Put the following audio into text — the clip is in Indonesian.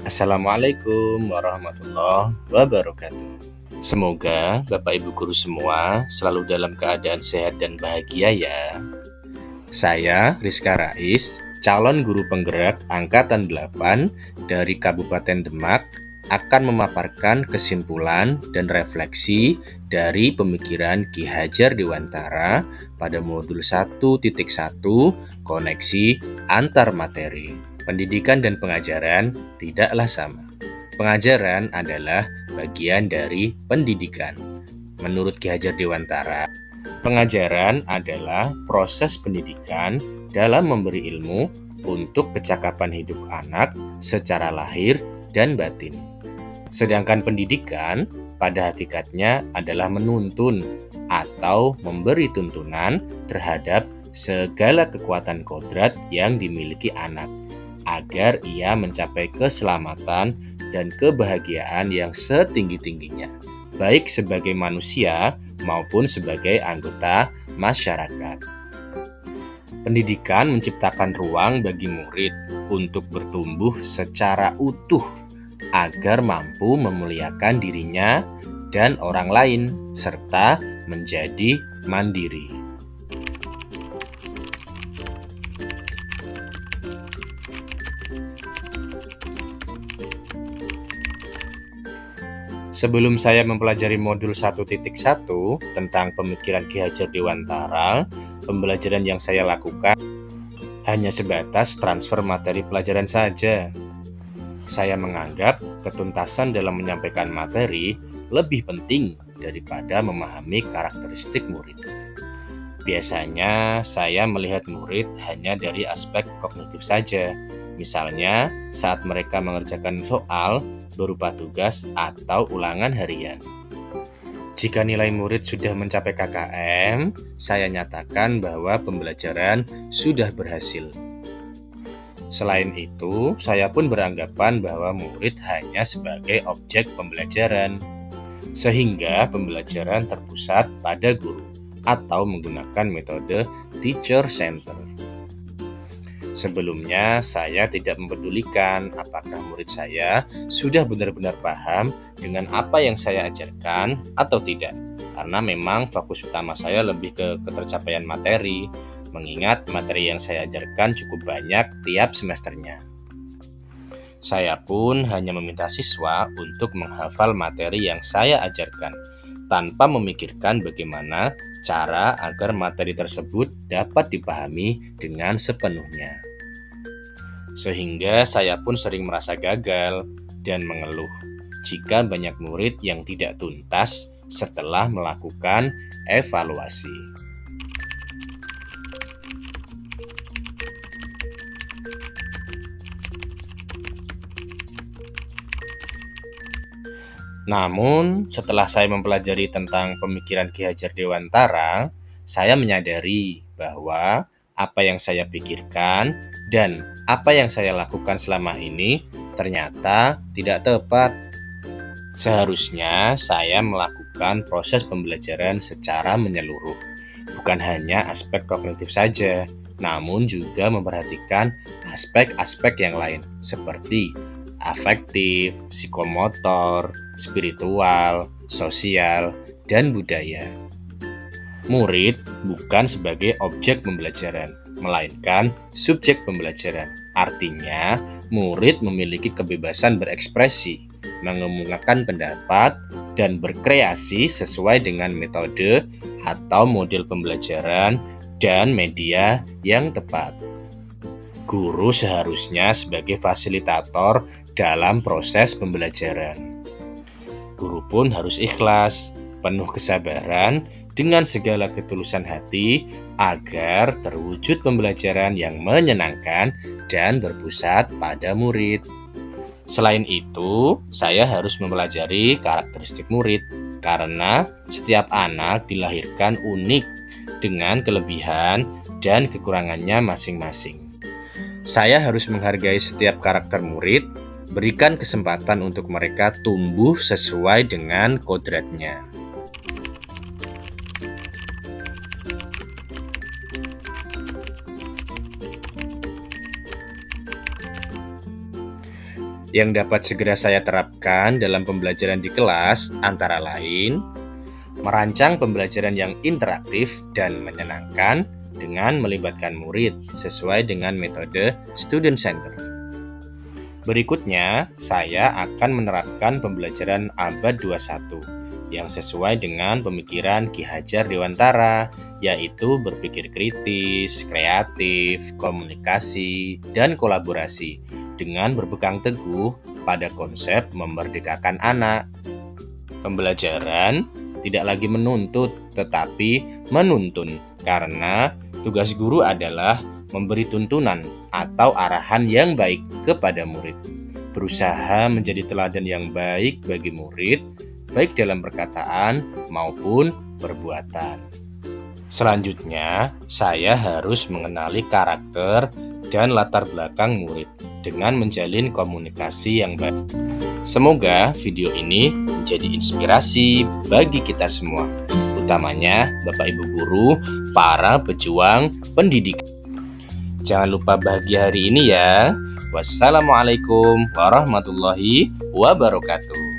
Assalamualaikum warahmatullahi wabarakatuh. Semoga Bapak Ibu guru semua selalu dalam keadaan sehat dan bahagia ya. Saya Rizka Rais, calon guru penggerak Angkatan 8 dari Kabupaten Demak, akan memaparkan kesimpulan dan refleksi dari pemikiran Ki Hajar Dewantara pada modul 1.1 koneksi antar materi. Pendidikan dan pengajaran tidaklah sama. Pengajaran adalah bagian dari pendidikan. Menurut Ki Hajar Dewantara, pengajaran adalah proses pendidikan dalam memberi ilmu untuk kecakapan hidup anak secara lahir dan batin. Sedangkan pendidikan pada hakikatnya adalah menuntun atau memberi tuntunan terhadap segala kekuatan kodrat yang dimiliki anak agar ia mencapai keselamatan dan kebahagiaan yang setinggi-tingginya, baik sebagai manusia maupun sebagai anggota masyarakat. Pendidikan menciptakan ruang bagi murid untuk bertumbuh secara utuh agar mampu memuliakan dirinya dan orang lain serta menjadi mandiri. Sebelum saya mempelajari modul 1.1 tentang pemikiran Ki Hajar Dewantara, pembelajaran yang saya lakukan hanya sebatas transfer materi pelajaran saja. Saya menganggap ketuntasan dalam menyampaikan materi lebih penting daripada memahami karakteristik murid. Biasanya saya melihat murid hanya dari aspek kognitif saja. Misalnya saat mereka mengerjakan soal berupa tugas atau ulangan harian. Jika nilai murid sudah mencapai KKM, saya nyatakan bahwa pembelajaran sudah berhasil. Selain itu, saya pun beranggapan bahwa murid hanya sebagai objek pembelajaran, sehingga pembelajaran terpusat pada guru atau menggunakan metode teacher center. Sebelumnya, saya tidak mempedulikan apakah murid saya sudah benar-benar paham dengan apa yang saya ajarkan atau tidak, karena memang fokus utama saya lebih ke ketercapaian materi, mengingat materi yang saya ajarkan cukup banyak tiap semesternya. Saya pun hanya meminta siswa untuk menghafal materi yang saya ajarkan, tanpa memikirkan bagaimana cara agar materi tersebut dapat dipahami dengan sepenuhnya. Sehingga saya pun sering merasa gagal dan mengeluh jika banyak murid yang tidak tuntas setelah melakukan evaluasi. Namun, setelah saya mempelajari tentang pemikiran Ki Hajar Dewantara, saya menyadari bahwa apa yang saya pikirkan dan apa yang saya lakukan selama ini ternyata tidak tepat. Seharusnya saya melakukan proses pembelajaran secara menyeluruh, bukan hanya aspek kognitif saja, namun juga memperhatikan aspek-aspek yang lain seperti afektif, psikomotor, spiritual, sosial, dan budaya. Murid bukan sebagai objek pembelajaran, melainkan subjek pembelajaran. Artinya, murid memiliki kebebasan berekspresi, mengemukakan pendapat, dan berkreasi sesuai dengan metode atau model pembelajaran dan media yang tepat. Guru seharusnya sebagai fasilitator dalam proses pembelajaran. Guru pun harus ikhlas, penuh kesabaran, dengan segala ketulusan hati agar terwujud pembelajaran yang menyenangkan dan berpusat pada murid. Selain itu, saya harus mempelajari karakteristik murid karena setiap anak dilahirkan unik dengan kelebihan dan kekurangannya masing-masing. Saya harus menghargai setiap karakter murid, berikan kesempatan untuk mereka tumbuh sesuai dengan kodratnya. Yang dapat segera saya terapkan dalam pembelajaran di kelas antara lain merancang pembelajaran yang interaktif dan menyenangkan dengan melibatkan murid sesuai dengan metode student center. Berikutnya, saya akan menerapkan pembelajaran abad 21 yang sesuai dengan pemikiran Ki Hajar Dewantara, yaitu berpikir kritis, kreatif, komunikasi, dan kolaborasi dengan berpegang teguh pada konsep memerdekakan anak. Pembelajaran tidak lagi menuntut, tetapi menuntun, karena tugas guru adalah memberi tuntunan atau arahan yang baik kepada murid, berusaha menjadi teladan yang baik bagi murid, baik dalam perkataan maupun perbuatan. Selanjutnya, saya harus mengenali karakter dan latar belakang murid dengan menjalin komunikasi yang baik. Semoga video ini menjadi inspirasi bagi kita semua, utamanya Bapak Ibu guru, para pejuang pendidikan. Jangan lupa bahagia hari ini ya. Wassalamualaikum warahmatullahi wabarakatuh.